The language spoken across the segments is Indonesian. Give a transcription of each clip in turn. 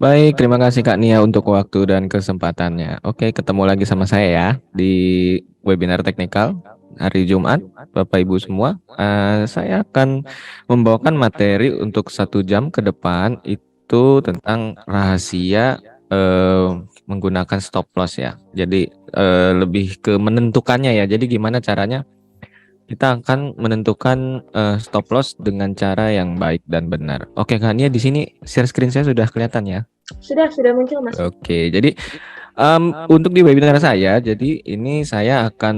Baik, terima kasih Kak Nia untuk waktu dan kesempatannya. Oke, ketemu lagi sama saya ya di webinar teknikal hari Jumat, Bapak Ibu semua. Saya akan membawakan materi untuk 1 jam ke depan itu tentang rahasia menggunakan stop loss ya. Jadi lebih ke menentukannya ya. Jadi gimana caranya kita akan menentukan stop loss dengan cara yang baik dan benar. Oke, Kak Nia, di sini share screen saya sudah kelihatan ya. Sudah muncul, Mas. Oke, jadi untuk di webinar saya, jadi ini saya akan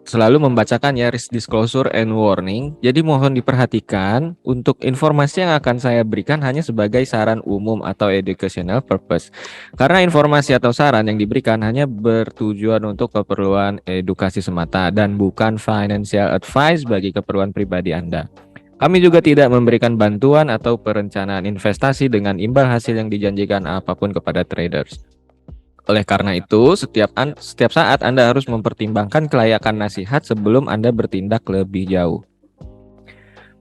selalu membacakan ya risk disclosure and warning. Jadi mohon diperhatikan untuk informasi yang akan saya berikan hanya sebagai saran umum atau educational purpose. Karena informasi atau saran yang diberikan hanya bertujuan untuk keperluan edukasi semata dan bukan financial advice bagi keperluan pribadi Anda. Kami juga tidak memberikan bantuan atau perencanaan investasi dengan imbal hasil yang dijanjikan apapun kepada traders. Oleh karena itu, setiap saat Anda harus mempertimbangkan kelayakan nasihat sebelum Anda bertindak lebih jauh.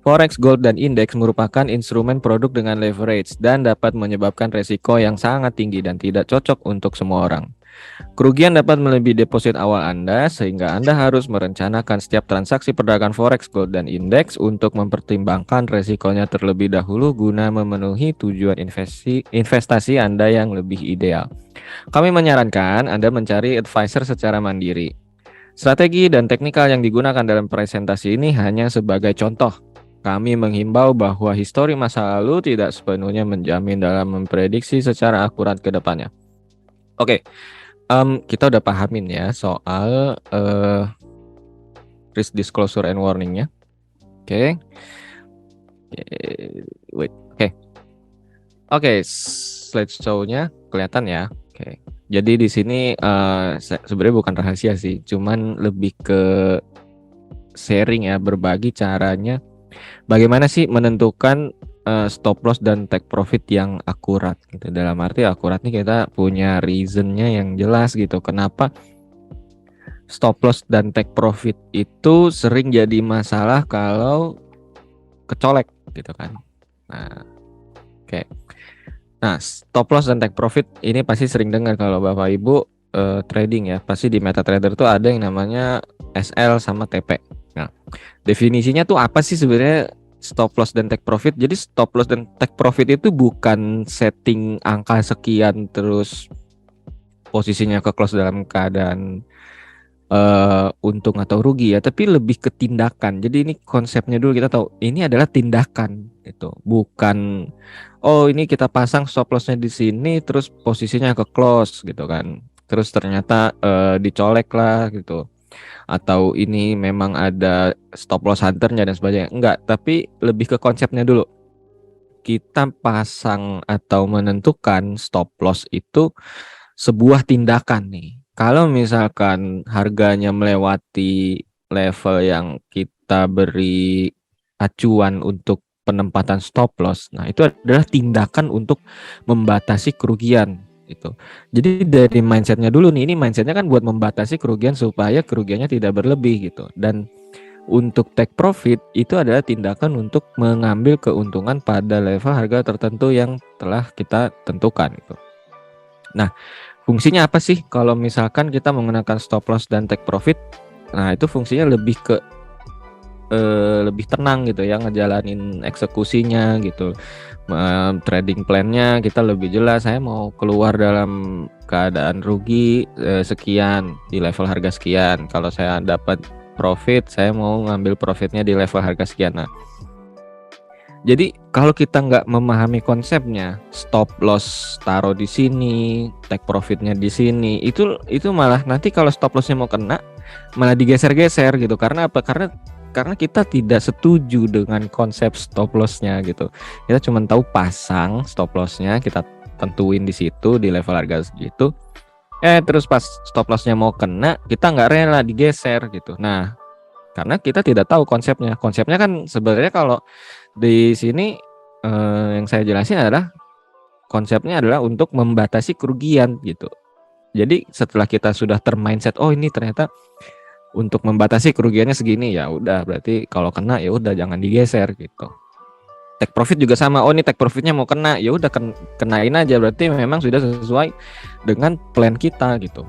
Forex, gold, dan indeks merupakan instrumen produk dengan leverage dan dapat menyebabkan resiko yang sangat tinggi dan tidak cocok untuk semua orang. Kerugian dapat melebihi deposit awal Anda, sehingga Anda harus merencanakan setiap transaksi perdagangan forex, gold, dan indeks untuk mempertimbangkan resikonya terlebih dahulu guna memenuhi tujuan investasi Anda yang lebih ideal. Kami menyarankan Anda mencari advisor secara mandiri. Strategi dan teknikal yang digunakan dalam presentasi ini hanya sebagai contoh. Kami menghimbau bahwa histori masa lalu tidak sepenuhnya menjamin dalam memprediksi secara akurat ke depannya. Oke. Kita udah pahamin ya soal risk disclosure and warningnya. Oke. Oke, slideshow-nya kelihatan ya. Oke. Jadi di sini sebenarnya bukan rahasia sih, cuman lebih ke sharing ya, berbagi caranya. Bagaimana sih menentukan stop loss dan take profit yang akurat gitu. Dalam arti akurat nih kita punya reasonnya yang jelas gitu. Kenapa stop loss dan take profit itu sering jadi masalah kalau kecolek gitu kan. Nah, oke. Nah, stop loss dan take profit ini pasti sering dengar kalau Bapak Ibu trading ya. Pasti di MetaTrader tuh ada yang namanya SL sama TP. Nah, definisinya tuh apa sih sebenarnya stop loss dan take profit? Jadi stop loss dan take profit itu bukan setting angka sekian terus posisinya ke close dalam keadaan untung atau rugi ya, tapi lebih ke tindakan. Jadi ini konsepnya dulu kita tahu ini adalah tindakan itu, bukan oh ini kita pasang stop lossnya di sini terus posisinya ke close gitu kan. Terus ternyata dicolek lah gitu. Atau ini memang ada stop loss hunternya dan sebagainya. Enggak, tapi lebih ke konsepnya dulu. Kita pasang atau menentukan stop loss itu sebuah tindakan nih. Kalau misalkan harganya melewati level yang kita beri acuan untuk penempatan stop loss, nah itu adalah tindakan untuk membatasi kerugian itu. Jadi dari mindsetnya dulu nih, ini mindsetnya kan buat membatasi kerugian supaya kerugiannya tidak berlebih gitu. Dan untuk take profit itu adalah tindakan untuk mengambil keuntungan pada level harga tertentu yang telah kita tentukan gitu. Nah, fungsinya apa sih kalau misalkan kita menggunakan stop loss dan take profit? Nah, itu fungsinya lebih ke lebih tenang gitu ya, ngejalanin eksekusinya gitu. Trading plan-nya kita lebih jelas, saya mau keluar dalam keadaan rugi sekian di level harga sekian. Kalau saya dapat profit, saya mau ngambil profitnya di level harga sekian. Nah, jadi kalau kita nggak memahami konsepnya, stop loss taruh di sini, take profitnya di sini, itu malah nanti kalau stop lossnya mau kena, malah digeser-geser gitu. Karena apa? Karena kita tidak setuju dengan konsep stop lossnya gitu. Kita cuma tahu pasang stop lossnya, kita tentuin di situ di level harga segitu. Terus pas stop lossnya mau kena, kita nggak rela digeser gitu. Nah, karena kita tidak tahu konsepnya. Konsepnya kan sebenarnya kalau di sini yang saya jelasin adalah konsepnya adalah untuk membatasi kerugian gitu. Jadi setelah kita sudah termindset, oh ini ternyata untuk membatasi kerugiannya segini, ya udah berarti kalau kena ya udah jangan digeser gitu. Take profit juga sama. Oh, ini take profitnya mau kena, ya udah kenain aja, berarti memang sudah sesuai dengan plan kita gitu.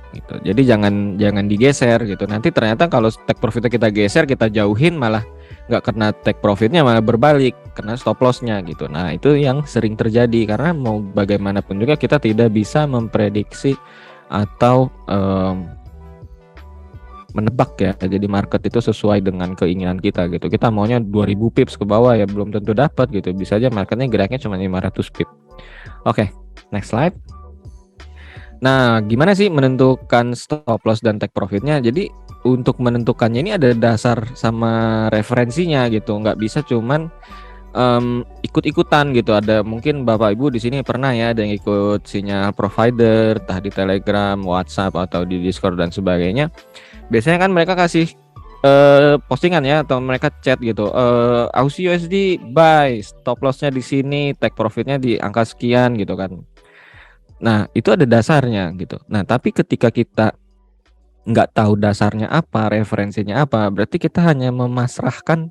Gitu. Jadi jangan digeser gitu. Nanti ternyata kalau take profitnya kita geser, kita jauhin, malah nggak kena take profitnya, malah berbalik kena stop lossnya gitu. Nah, itu yang sering terjadi karena mau bagaimanapun juga kita tidak bisa memprediksi atau menebak ya. Jadi market itu sesuai dengan keinginan kita gitu. Kita maunya 2000 pips ke bawah, ya belum tentu dapat gitu. Bisa aja marketnya geraknya cuma 500 pips. Oke, next slide. Nah, gimana sih menentukan stop loss dan take profitnya? Jadi untuk menentukannya ini ada dasar sama referensinya gitu. Nggak bisa cuman ikut-ikutan gitu. Ada mungkin Bapak Ibu di sini pernah ya ada yang ikut sinyal provider, entah di Telegram, WhatsApp atau di Discord dan sebagainya. Biasanya kan mereka kasih postingan ya, atau mereka chat gitu. Aussie USD buy, stop lossnya di sini, take profitnya di angka sekian gitu kan. Nah, itu ada dasarnya gitu. Nah, tapi ketika kita nggak tahu dasarnya apa, referensinya apa, berarti kita hanya memasrahkan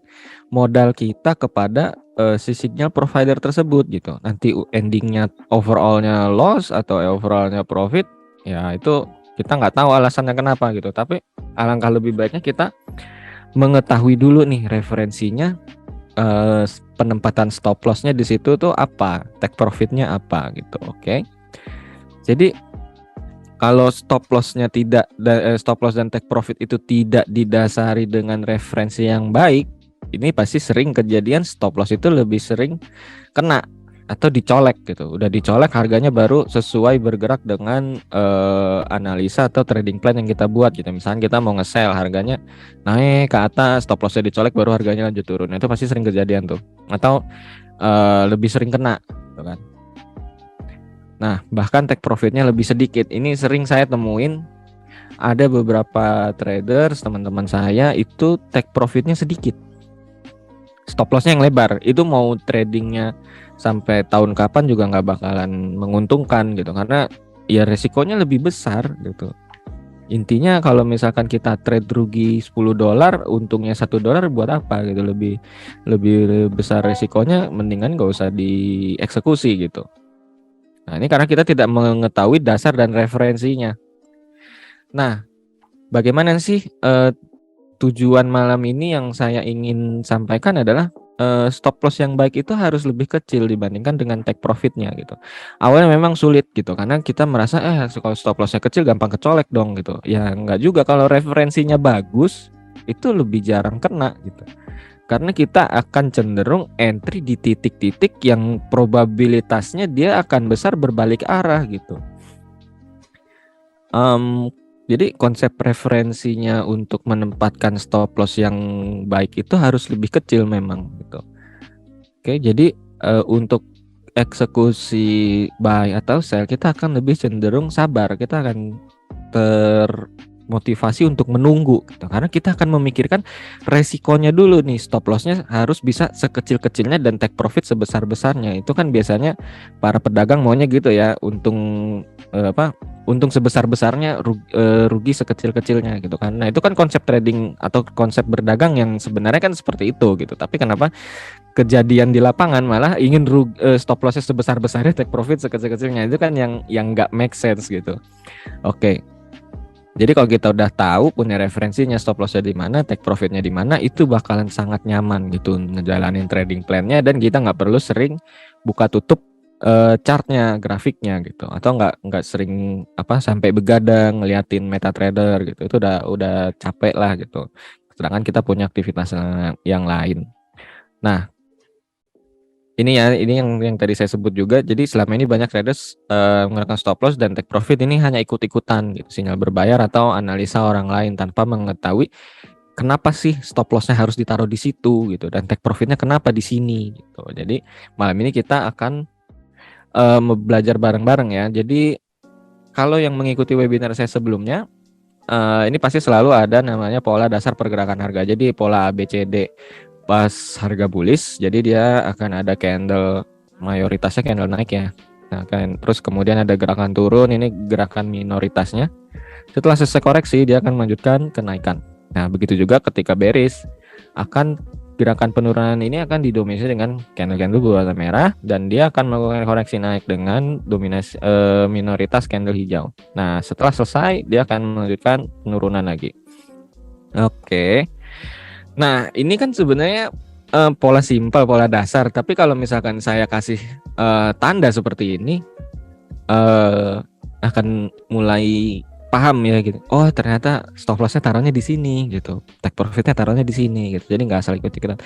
modal kita kepada si signal provider tersebut gitu. Nanti endingnya overallnya loss atau overallnya profit, ya itu kita nggak tahu alasannya kenapa gitu. Tapi alangkah lebih baiknya kita mengetahui dulu nih referensinya, penempatan stop lossnya di situ tuh apa, take profitnya apa gitu. Oke. Jadi kalau stop lossnya stop loss dan take profit itu tidak didasari dengan referensi yang baik, ini pasti sering kejadian stop loss itu lebih sering kena atau dicolek gitu. Udah dicolek harganya baru sesuai bergerak dengan analisa atau trading plan yang kita buat gitu. Misalnya kita mau nge-sell, harganya naik ke atas, stop lossnya dicolek, baru harganya lanjut turun. Itu pasti sering kejadian tuh. Atau lebih sering kena gitu kan. Nah, bahkan take profitnya lebih sedikit. Ini sering saya temuin, ada beberapa traders teman-teman saya itu take profitnya sedikit, stop lossnya yang lebar. Itu mau tradingnya sampai tahun kapan juga nggak bakalan menguntungkan gitu, karena ya resikonya lebih besar gitu. Intinya kalau misalkan kita trade rugi $10, untungnya $1 buat apa gitu. Lebih besar resikonya, mendingan nggak usah dieksekusi gitu. Nah, ini karena kita tidak mengetahui dasar dan referensinya. Nah, bagaimana sih tujuan malam ini yang saya ingin sampaikan adalah stop loss yang baik itu harus lebih kecil dibandingkan dengan take profitnya gitu. Awalnya memang sulit gitu karena kita merasa kalau stop lossnya kecil gampang kecolek dong gitu. Ya enggak juga, kalau referensinya bagus itu lebih jarang kena gitu. Karena kita akan cenderung entry di titik-titik yang probabilitasnya dia akan besar berbalik arah gitu. Jadi konsep referensinya untuk menempatkan stop loss yang baik itu harus lebih kecil memang gitu. Oke, jadi untuk eksekusi buy atau sell kita akan lebih cenderung sabar. Kita akan termotivasi untuk menunggu gitu. Karena kita akan memikirkan resikonya dulu nih, stop lossnya harus bisa sekecil-kecilnya dan take profit sebesar-besarnya. Itu kan biasanya para pedagang maunya gitu ya, untung sebesar-besarnya, rugi sekecil-kecilnya gitu kan. Nah, itu kan konsep trading atau konsep berdagang yang sebenarnya kan seperti itu gitu. Tapi kenapa kejadian di lapangan malah ingin stop lossnya sebesar-besarnya, take profit sekecil-kecilnya? Itu kan yang nggak make sense gitu. Oke. Jadi kalau kita udah tahu, punya referensinya, stop lossnya di mana, take profitnya di mana, itu bakalan sangat nyaman gitu ngejalanin trading plan-nya, dan kita nggak perlu sering buka tutup chartnya, grafiknya gitu, atau nggak sering sampai begadang ngeliatin MetaTrader gitu. Itu udah capek lah gitu. Sedangkan kita punya aktivitas yang lain. Nah, ini yang tadi saya sebut juga. Jadi selama ini banyak traders menggunakan stop loss dan take profit ini hanya ikut-ikutan gitu, sinyal berbayar atau analisa orang lain tanpa mengetahui kenapa sih stop lossnya harus ditaruh di situ gitu, dan take profitnya kenapa di sini gitu. Jadi malam ini kita akan belajar bareng-bareng ya. Jadi kalau yang mengikuti webinar saya sebelumnya, ini pasti selalu ada namanya pola dasar pergerakan harga. Jadi pola ABCD. Pas harga bullish, jadi dia akan ada candle, mayoritasnya candle naik ya. Nah, kan terus kemudian ada gerakan turun, ini gerakan minoritasnya. Setelah selesai koreksi, dia akan melanjutkan kenaikan. Nah, begitu juga ketika bearish, akan gerakan penurunan ini akan didominasi dengan candle-candle berwarna merah dan dia akan melakukan koreksi naik dengan dominasi minoritas candle hijau. Nah, setelah selesai dia akan melanjutkan penurunan lagi. Oke. Nah, ini kan sebenarnya pola simpel, pola dasar, tapi kalau misalkan saya kasih tanda seperti ini akan mulai paham ya gitu. Oh, ternyata stop lossnya taruhnya di sini gitu. Take profitnya taruhnya di sini gitu. Jadi nggak asal ikut-ikutan.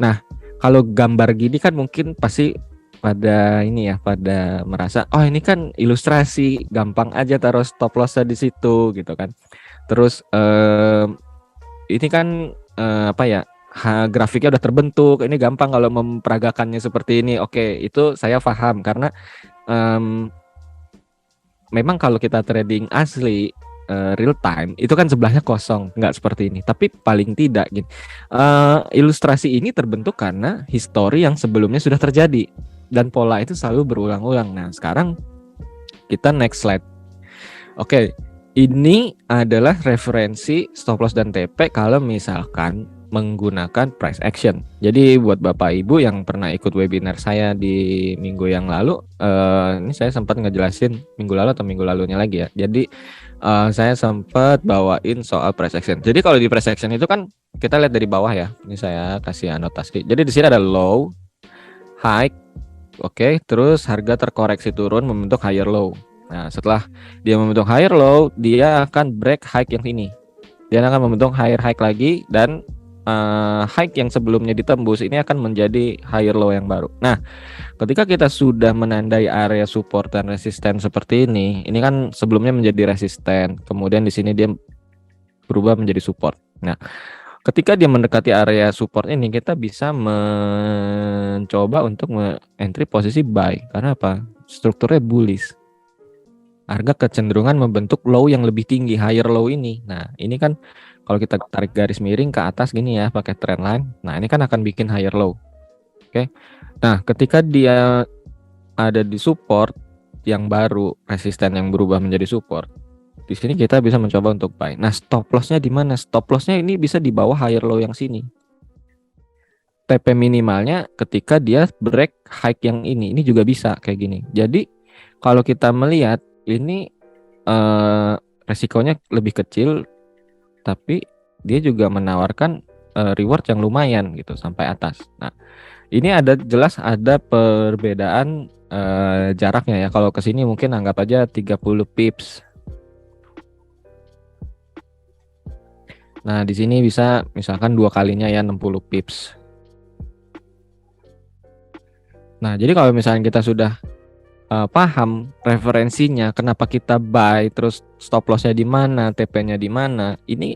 Nah, kalau gambar gini kan mungkin pasti pada ini ya, pada merasa oh ini kan ilustrasi, gampang aja taruh stop lossnya di situ gitu kan. Terus ini kan apa ya? Grafiknya udah terbentuk. Ini gampang kalau memperagakannya seperti ini. Oke, itu saya paham karena memang kalau kita trading asli real time itu kan sebelahnya kosong, nggak seperti ini. Tapi paling tidak gitu, ilustrasi ini terbentuk karena histori yang sebelumnya sudah terjadi dan pola itu selalu berulang-ulang. Nah, sekarang kita next slide. Oke, ini adalah referensi stop loss dan TP kalau misalkan menggunakan price action. Jadi buat Bapak Ibu yang pernah ikut webinar saya di minggu yang lalu, ini saya sempat ngejelasin minggu lalu atau minggu lalunya lagi ya. Jadi saya sempat bawain soal price action. Jadi kalau di price action itu kan kita lihat dari bawah ya. Ini saya kasih anotasi. Jadi di sini ada low, high, oke, terus harga terkoreksi turun membentuk higher low. Nah, setelah dia membentuk higher low, dia akan break high yang ini. Dia akan membentuk higher high lagi dan high yang sebelumnya ditembus ini akan menjadi higher low yang baru. Nah, ketika kita sudah menandai area support dan resisten seperti ini kan sebelumnya menjadi resisten, kemudian di sini dia berubah menjadi support. Nah, ketika dia mendekati area support ini, kita bisa mencoba untuk entry posisi buy. Karena apa? Strukturnya bullish. Harga kecenderungan membentuk low yang lebih tinggi, higher low ini. Nah, ini kan kalau kita tarik garis miring ke atas gini ya, pakai trend line. Nah, ini kan akan bikin higher low. Oke. Nah, ketika dia ada di support yang baru, resisten yang berubah menjadi support. Di sini kita bisa mencoba untuk buy. Nah, stop lossnya di mana? Stop lossnya ini bisa di bawah higher low yang sini. TP minimalnya ketika dia break high yang ini juga bisa kayak gini. Jadi kalau kita melihat ini resikonya lebih kecil, tapi dia juga menawarkan reward yang lumayan gitu sampai atas. Nah, ini jelas ada perbedaan jaraknya ya. Kalau ke sini mungkin anggap aja 30 pips. Nah, di sini bisa misalkan 2 kalinya ya 60 pips. Nah, jadi kalau misalnya kita sudah paham referensinya, kenapa kita buy, terus stop lossnya di mana, TP-nya di mana, ini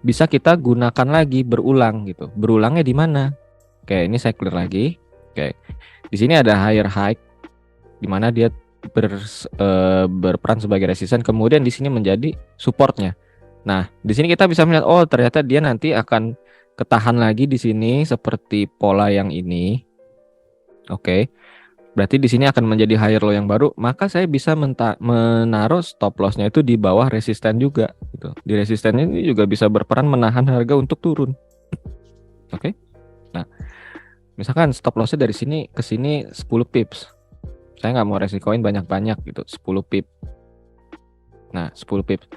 bisa kita gunakan lagi berulang gitu. Berulangnya di mana? Oke, ini saya clear lagi. Oke, di sini ada higher high, di mana dia berperan sebagai resisten, kemudian di sini menjadi supportnya. Nah, di sini kita bisa melihat, oh ternyata dia nanti akan ketahan lagi di sini seperti pola yang ini. Oke. Berarti di sini akan menjadi higher low yang baru, maka saya bisa menaruh stop lossnya itu di bawah resisten juga gitu. Di resisten ini juga bisa berperan menahan harga untuk turun. Oke. Nah, misalkan stop lossnya dari sini ke sini 10 pips. Saya nggak mau resikoin banyak-banyak gitu, 10 pip. Nah, 10 pips.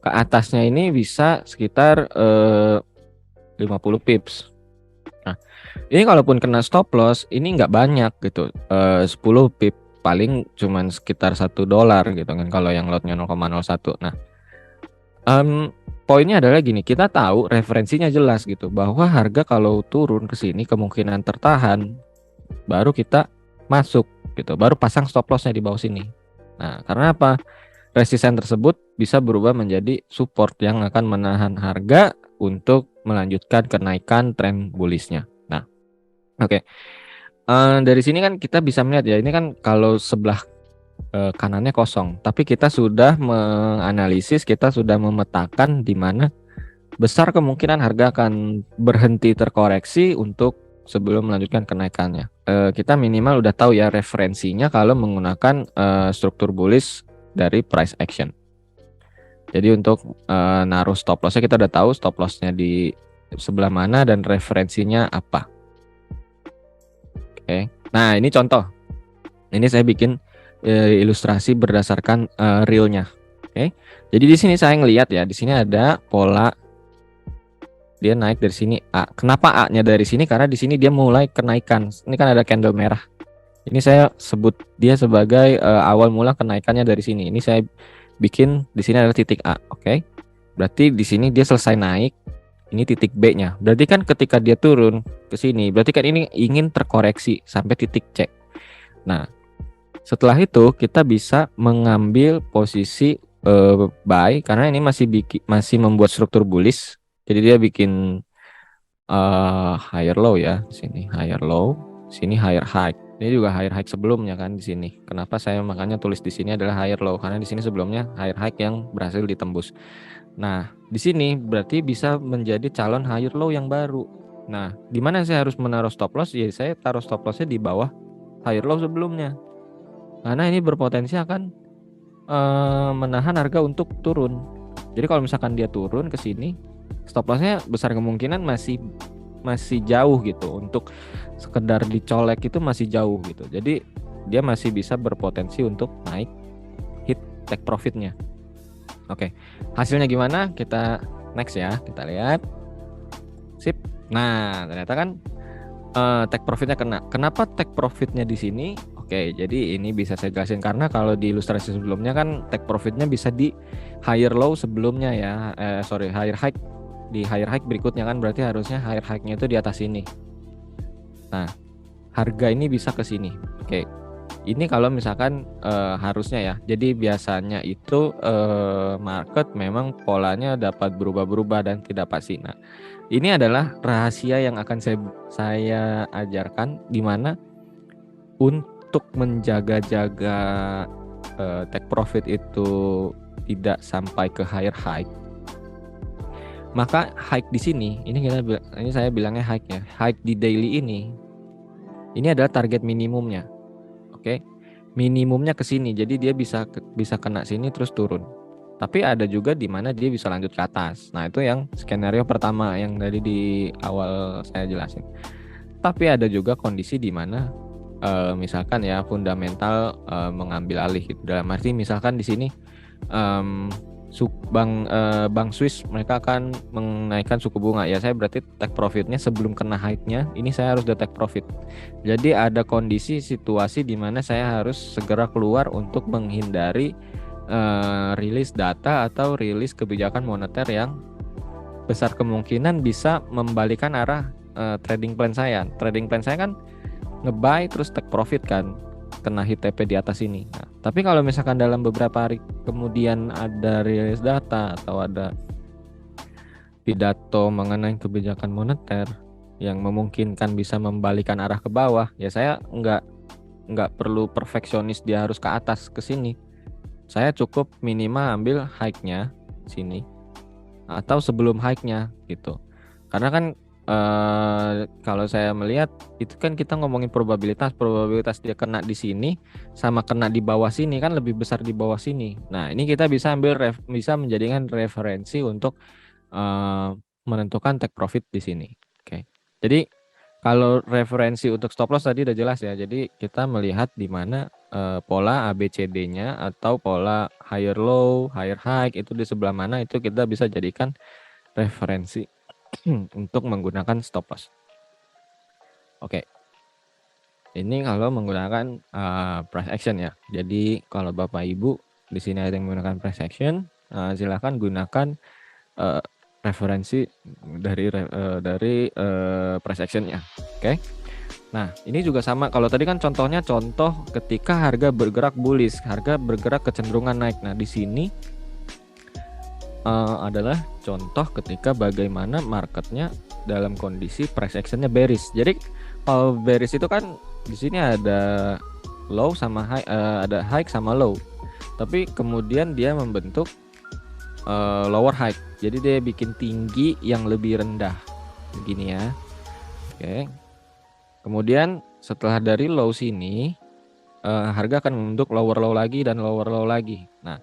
Ke atasnya ini bisa sekitar 50 pips. Nah, ini kalaupun kena stop loss ini nggak banyak gitu, 10 pip paling cuman sekitar $1 gitu kan kalau yang lotnya 0,01. Nah, poinnya adalah gini, kita tahu referensinya jelas gitu bahwa harga kalau turun ke sini kemungkinan tertahan, baru kita masuk gitu, baru pasang stop lossnya di bawah sini. Nah, karena apa? Resisten tersebut bisa berubah menjadi support yang akan menahan harga untuk melanjutkan kenaikan tren bullishnya. Nah, oke. Dari sini kan kita bisa melihat ya, ini kan kalau sebelah kanannya kosong, tapi kita sudah menganalisis, kita sudah memetakan di mana besar kemungkinan harga akan berhenti terkoreksi untuk sebelum melanjutkan kenaikannya. Kita minimal udah tahu ya referensinya kalau menggunakan struktur bullish dari price action. Jadi untuk naruh stop lossnya kita udah tahu stop lossnya di sebelah mana dan referensinya apa. Oke. Nah, ini contoh. Ini saya bikin ilustrasi berdasarkan realnya. Oke. Jadi di sini saya ngelihat ya, di sini ada pola dia naik dari sini A. Kenapa A-nya dari sini? Karena di sini dia mulai kenaikan. Ini kan ada candle merah. Ini saya sebut dia sebagai awal mula kenaikannya dari sini. Ini saya bikin di sini adalah titik A. Oke. Berarti di sini dia selesai naik. Ini titik B-nya. Berarti kan ketika dia turun ke sini, berarti kan ini ingin terkoreksi sampai titik C. Nah, setelah itu kita bisa mengambil posisi buy karena ini masih membuat struktur bullish. Jadi dia bikin higher low ya, sini higher low, sini higher high. Ini juga higher high sebelumnya kan di sini. Kenapa saya makanya tulis di sini adalah higher low karena di sini sebelumnya higher high yang berhasil ditembus. Nah, di sini berarti bisa menjadi calon higher low yang baru. Nah, di mana saya harus menaruh stop loss? Ya saya taruh stop lossnya di bawah higher low sebelumnya. Karena ini berpotensi akan menahan harga untuk turun. Jadi kalau misalkan dia turun ke sini, stop lossnya besar kemungkinan masih jauh gitu. Untuk sekedar dicolek itu masih jauh gitu. Jadi dia masih bisa berpotensi untuk naik hit take profitnya. Oke, hasilnya gimana? Kita next ya, kita lihat. Sip. Nah, ternyata kan take profitnya kena. Kenapa take profitnya di sini? Oke, jadi ini bisa saya jelasin karena kalau di ilustrasi sebelumnya kan take profitnya bisa di higher low sebelumnya ya, higher high, di higher high berikutnya kan berarti harusnya higher high-nya itu di atas ini. Nah, harga ini bisa ke sini. Oke, ini kalau misalkan harusnya ya. Jadi biasanya itu market memang polanya dapat berubah-berubah dan tidak pasti. Nah, ini adalah rahasia yang akan saya ajarkan di mana untuk menjaga-jaga take profit itu tidak sampai ke higher high. Maka high di sini, ini saya bilangnya high ya. High di daily ini adalah target minimumnya. Oke. Minimumnya ke sini. Jadi dia bisa kena sini terus turun. Tapi ada juga di mana dia bisa lanjut ke atas. Nah, itu yang skenario pertama yang tadi di awal saya jelasin. Tapi ada juga kondisi di mana misalkan ya fundamental mengambil alih gitu. Dalam arti misalkan di sini Bank Swiss mereka akan menaikkan suku bunga ya, saya berarti take profitnya sebelum kena high-nya ini saya harus take profit. Jadi ada kondisi situasi di mana saya harus segera keluar untuk menghindari rilis data atau rilis kebijakan moneter yang besar kemungkinan bisa membalikan arah trading plan saya. Trading plan saya kan nge-buy terus take profit kan, kena hit TP di atas ini. Nah, tapi kalau misalkan dalam beberapa hari kemudian ada rilis data atau ada pidato mengenai kebijakan moneter yang memungkinkan bisa membalikan arah ke bawah, ya saya nggak perlu perfeksionis dia harus ke atas ke sini. Saya cukup minimal ambil high-nya sini atau sebelum high-nya gitu. Karena kan kalau saya melihat itu kan kita ngomongin probabilitas dia kena di sini sama kena di bawah sini kan lebih besar di bawah sini. Nah, ini kita bisa bisa menjadikan referensi untuk menentukan take profit di sini. Oke. Jadi kalau referensi untuk stop loss tadi udah jelas ya. Jadi kita melihat di mana pola ABCD-nya atau pola higher low, higher high itu di sebelah mana itu kita bisa jadikan referensi untuk menggunakan stop loss. Oke. Ini kalau menggunakan price action ya. Jadi kalau Bapak Ibu di sini ada yang menggunakan price action, silakan gunakan referensi dari price action-nya. Oke. Nah, ini juga sama. Kalau tadi kan contohnya contoh ketika harga bergerak bullish, harga bergerak kecenderungan naik. Nah, di sini adalah contoh ketika bagaimana marketnya dalam kondisi price actionnya bearish. Jadi kalau bearish itu kan di sini ada low sama high, ada high sama low. Tapi kemudian dia membentuk lower high. Jadi dia bikin tinggi yang lebih rendah. Begini ya. Oke. Kemudian setelah dari low sini harga akan membentuk lower low lagi dan lower low lagi. Nah,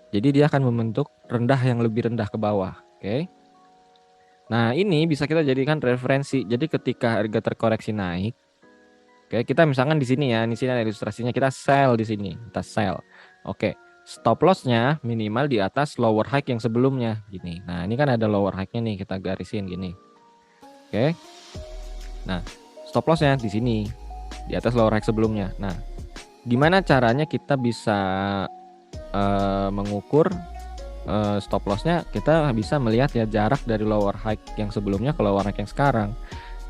jadi dia akan membentuk rendah yang lebih rendah ke bawah. Oke. Nah, ini bisa kita jadikan referensi. Jadi ketika harga terkoreksi naik, oke, kita misalkan di sini ya, di sini ada ilustrasinya, kita sell di sini, kita sell. Oke, stop lossnya minimal di atas lower high yang sebelumnya gini. Nah, ini kan ada lower high-nya nih, kita garisin gini. Oke. Nah, stop lossnya di sini, di atas lower high sebelumnya. Nah, gimana caranya kita bisa mengukur stop lossnya? Kita bisa melihat ya jarak dari lower high yang sebelumnya ke lower high yang sekarang.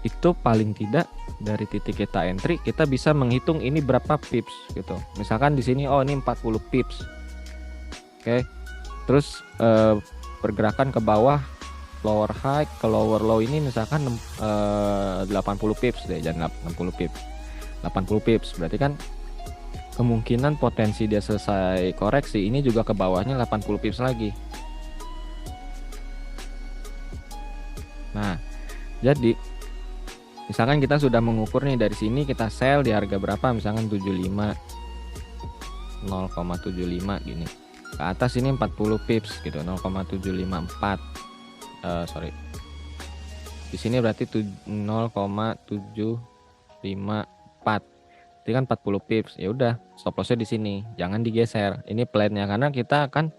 Itu paling tidak dari titik kita entry kita bisa menghitung ini berapa pips gitu. Misalkan di sini oh ini 40 pips. Oke. Terus pergerakan ke bawah lower high ke lower low ini misalkan 80 pips deh, jangan 60 pips. 80 pips berarti kan kemungkinan potensi dia selesai koreksi ini juga ke bawahnya 80 pips lagi. Nah, jadi misalkan kita sudah mengukur nih dari sini kita sell di harga berapa, misalkan 75 0,75 gini. Ke atas ini 40 pips gitu, 0,754. Sorry. Di sini berarti 0,754. Itu kan 40 pips. Ya udah, stop lossnya di sini. Jangan digeser. Ini plan-nya karena kita akan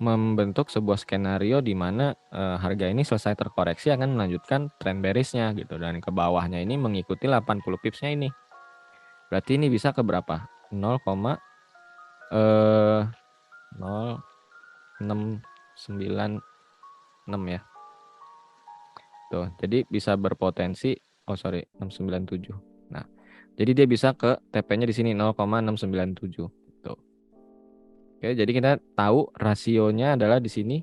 membentuk sebuah skenario di mana harga ini selesai terkoreksi akan melanjutkan trend bearish-nya gitu, dan ke bawahnya ini mengikuti 80 pips-nya ini. Berarti ini bisa ke berapa? 0,0696 ya. Tuh, jadi bisa berpotensi 697. Nah, jadi dia bisa ke TP-nya di sini 0,697 gitu. Oke, jadi kita tahu rasionya adalah di sini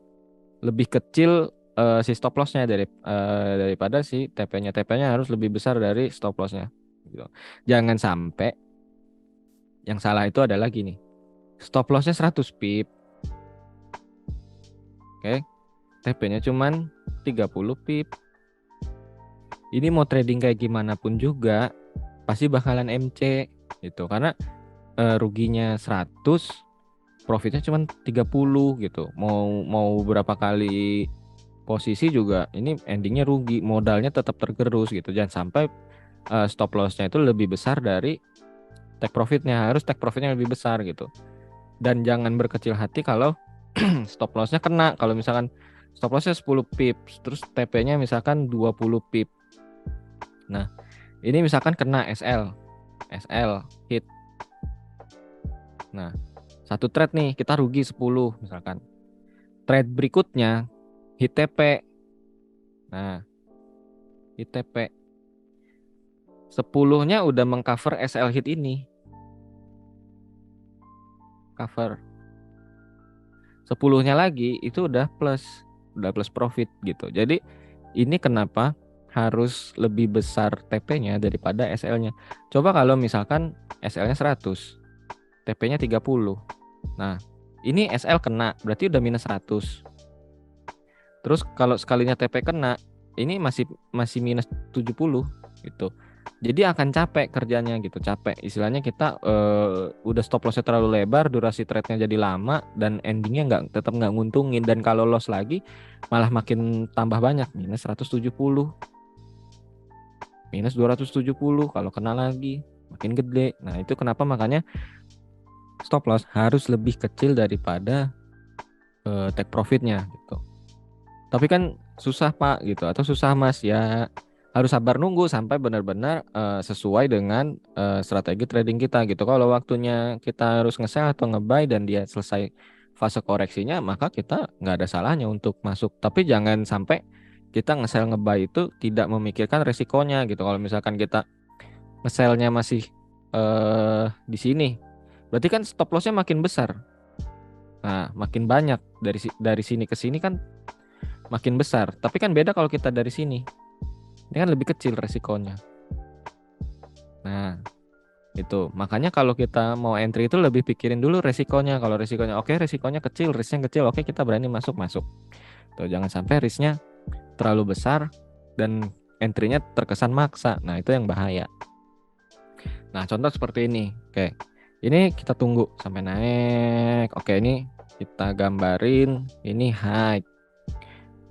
lebih kecil si stop loss-nya daripada si TP-nya. TP-nya harus lebih besar dari stop loss-nya gitu. Jangan sampai yang salah itu adalah gini. Stop loss-nya 100 pip. Oke. TP-nya cuman 30 pip. Ini mau trading kayak gimana pun juga pasti bakalan MC gitu, karena ruginya 100, profitnya cuma 30 gitu. Mau berapa kali posisi juga ini endingnya rugi, modalnya tetap tergerus gitu. Jangan sampai stop lossnya itu lebih besar dari take profitnya, harus take profitnya lebih besar gitu. Dan jangan berkecil hati kalau stop lossnya kena. Kalau misalkan stop lossnya 10 pips terus TP-nya misalkan 20 pip. Nah, ini misalkan kena SL hit. Nah, satu trade nih kita rugi 10 misalkan. Trade berikutnya hit TP. Nah, hit TP 10-nya udah mengcover SL hit ini. Cover. 10-nya lagi itu udah plus profit gitu. Jadi ini kenapa harus lebih besar TP-nya daripada SL-nya. Coba kalau misalkan SL-nya 100, TP-nya 30. Nah, ini SL kena, berarti udah minus 100. Terus kalau sekalinya TP kena, ini masih minus 70 gitu. Jadi akan capek kerjanya gitu, capek. Istilahnya kita udah stop lossnya terlalu lebar, durasi trade-nya jadi lama, dan endingnya tetap nggak nguntungin. Dan kalau loss lagi malah makin tambah banyak, minus 170, minus 270, kalau kena lagi makin gede. Nah itu kenapa makanya stop loss harus lebih kecil daripada take profitnya gitu. Tapi kan susah Pak gitu, atau susah Mas ya, harus sabar nunggu sampai benar-benar sesuai dengan strategi trading kita gitu. Kalau waktunya kita harus nge-sell atau nge-buy dan dia selesai fase koreksinya, maka kita nggak ada salahnya untuk masuk. Tapi jangan sampai kita nge-sell nge-buy itu tidak memikirkan resikonya gitu. Kalau misalkan kita nge-sell-nya masih di sini, berarti kan stop loss-nya makin besar. Nah, makin banyak dari sini ke sini kan makin besar. Tapi kan beda kalau kita dari sini. Ini kan lebih kecil resikonya. Nah, itu. Makanya kalau kita mau entry itu lebih pikirin dulu resikonya. Kalau resikonya oke, resikonya kecil, risknya kecil, oke kita berani masuk. Tuh, jangan sampai risknya terlalu besar dan entry-nya terkesan maksa. Nah, itu yang bahaya. Nah, contoh seperti ini. Oke. Ini kita tunggu sampai naik. Oke, ini kita gambarin ini high.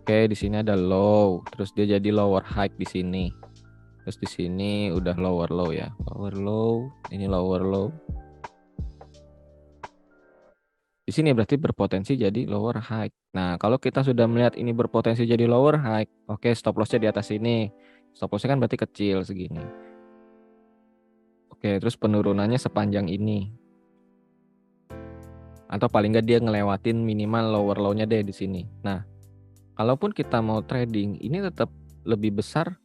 Oke, di sini ada low, terus dia jadi lower high di sini. Terus di sini udah lower low ya. Lower low, ini lower low. Di sini berarti berpotensi jadi lower high. Nah, kalau kita sudah melihat ini berpotensi jadi lower high, oke, stop lossnya di atas ini. Stop lossnya kan berarti kecil segini. Oke, terus penurunannya sepanjang ini. Atau paling nggak dia ngelewatin minimal lower low-nya deh di sini. Nah, kalaupun kita mau trading, ini tetap lebih besar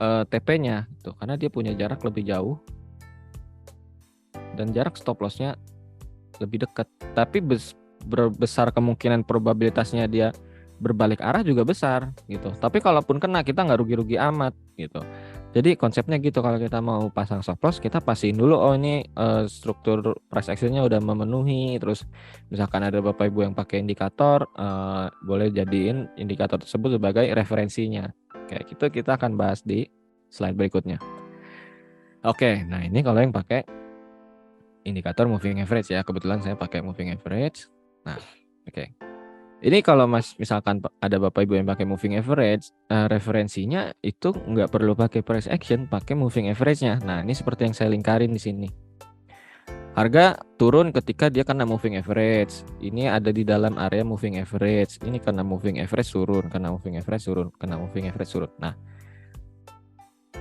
TP-nya gitu, karena dia punya jarak lebih jauh dan jarak stop loss-nya lebih dekat. Tapi besar kemungkinan probabilitasnya dia berbalik arah juga besar gitu. Tapi kalaupun kena kita nggak rugi-rugi amat gitu. Jadi konsepnya gitu, kalau kita mau pasang stop loss kita pastiin dulu, oh ini struktur price action-nya udah memenuhi. Terus misalkan ada Bapak Ibu yang pakai indikator, boleh jadiin indikator tersebut sebagai referensinya. Kayak gitu kita akan bahas di slide berikutnya. Oke, nah ini kalau yang pakai indikator moving average ya. Kebetulan saya pakai moving average. Nah, oke. Ini kalau misalkan ada Bapak Ibu yang pakai moving average, referensinya itu nggak perlu pakai price action, pakai moving average-nya. Nah, ini seperti yang saya lingkarin di sini. Harga turun ketika dia kena moving average. Ini ada di dalam area moving average. Ini kena moving average turun, kena moving average turun, kena moving average turun. Nah,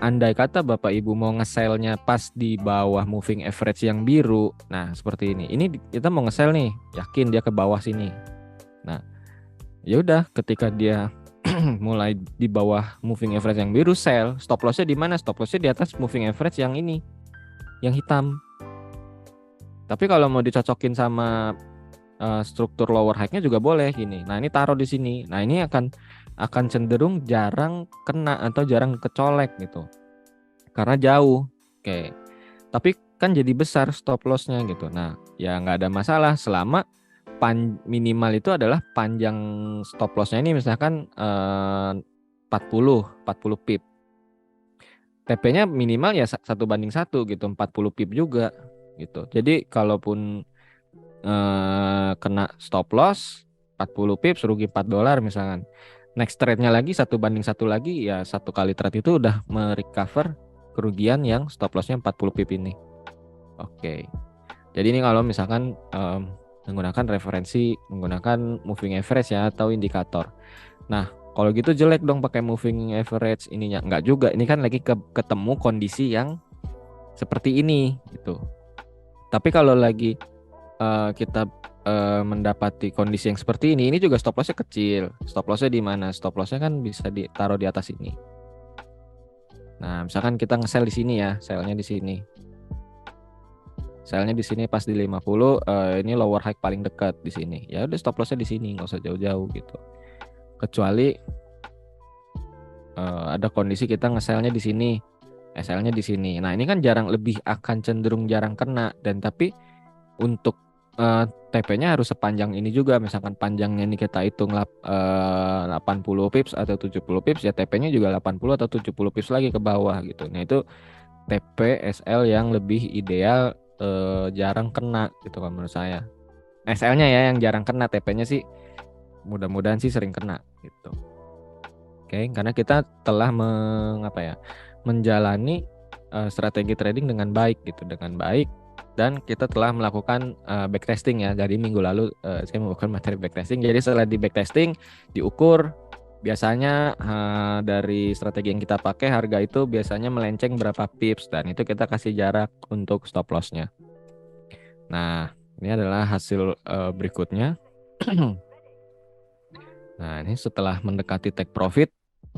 andai kata Bapak Ibu mau nge-sell-nya pas di bawah moving average yang biru, nah seperti ini. Ini kita mau nge-sell nih, yakin dia ke bawah sini. Nah, ya udah ketika dia mulai di bawah moving average yang biru, sell. Stop loss-nya di mana? Stop loss-nya di atas moving average yang ini, yang hitam. Tapi kalau mau dicocokin sama struktur lower high-nya juga boleh gini. Nah, ini taruh di sini. Nah, ini akan cenderung jarang kena atau jarang kecolek gitu. Karena jauh. Oke. Tapi kan jadi besar stop loss-nya gitu. Nah, ya nggak ada masalah selama minimal itu adalah panjang stop loss-nya ini misalkan 40 pip. TP-nya minimal ya 1:1 gitu, 40 pip juga gitu. Jadi kalaupun kena stop loss 40 pips rugi $4 misalkan. Next trade-nya lagi 1:1 lagi, ya satu kali trade itu udah merecover kerugian yang stop loss-nya 40 pip ini. Oke. Jadi ini kalau misalkan menggunakan referensi, menggunakan moving average ya atau indikator. Nah, kalau gitu jelek dong pakai moving average ininya. Enggak juga. Ini kan lagi ketemu kondisi yang seperti ini gitu. Tapi kalau lagi kita mendapati kondisi yang seperti ini juga stop loss-nya kecil. Stop loss-nya di mana? Stop loss-nya kan bisa ditaruh di atas ini. Nah, misalkan kita nge-sell di sini ya, sell-nya di sini. Sell-nya di sini pas di 50, ini lower high paling dekat di sini. Ya udah stop loss-nya di sini, nggak usah jauh-jauh gitu. Kecuali ada kondisi kita nge-sell-nya di sini, sell-nya di sini. Nah, ini kan lebih akan cenderung jarang kena, dan tapi untuk TP-nya harus sepanjang ini juga. Misalkan panjangnya ini kita hitung 80 pips atau 70 pips, ya TP-nya juga 80 atau 70 pips lagi ke bawah gitu. Nah, itu TP SL yang lebih ideal, jarang kena gitu kan menurut saya. SL-nya ya yang jarang kena, TP-nya sih mudah-mudahan sih sering kena gitu. Oke, karena kita telah menjalani strategi trading dengan baik gitu, dengan baik. Dan kita telah melakukan backtesting ya. Jadi minggu lalu saya melakukan materi backtesting. Jadi setelah di backtesting, diukur biasanya dari strategi yang kita pakai, harga itu biasanya melenceng berapa pips, dan itu kita kasih jarak untuk stop loss-nya. Nah, ini adalah hasil berikutnya. Nah, ini setelah mendekati take profit,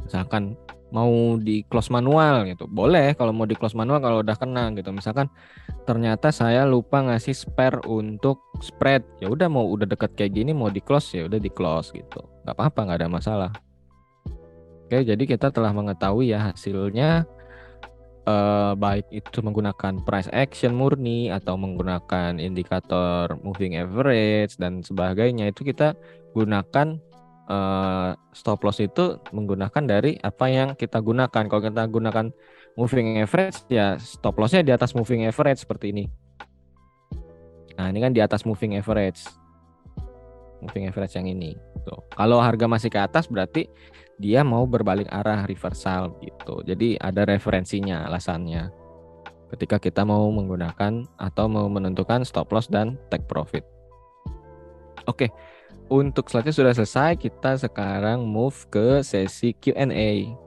misalkan mau di close manual gitu, boleh kalau mau di close manual kalau udah kena gitu. Misalkan ternyata saya lupa ngasih spare untuk spread, ya udah mau udah dekat kayak gini mau di close ya udah di close gitu, nggak apa-apa, nggak ada masalah. Oke, jadi kita telah mengetahui ya hasilnya, baik itu menggunakan price action murni atau menggunakan indikator moving average dan sebagainya. Itu kita gunakan stop loss itu menggunakan dari apa yang kita gunakan. Kalau kita gunakan moving average ya stop lossnya di atas moving average seperti ini. Nah, ini kan di atas moving average yang ini. Tuh. Kalau harga masih ke atas berarti dia mau berbalik arah reversal gitu. Jadi ada referensinya alasannya ketika kita mau menggunakan atau mau menentukan stop loss dan take profit. Oke, untuk slide-nya sudah selesai. Kita sekarang move ke sesi Q&A.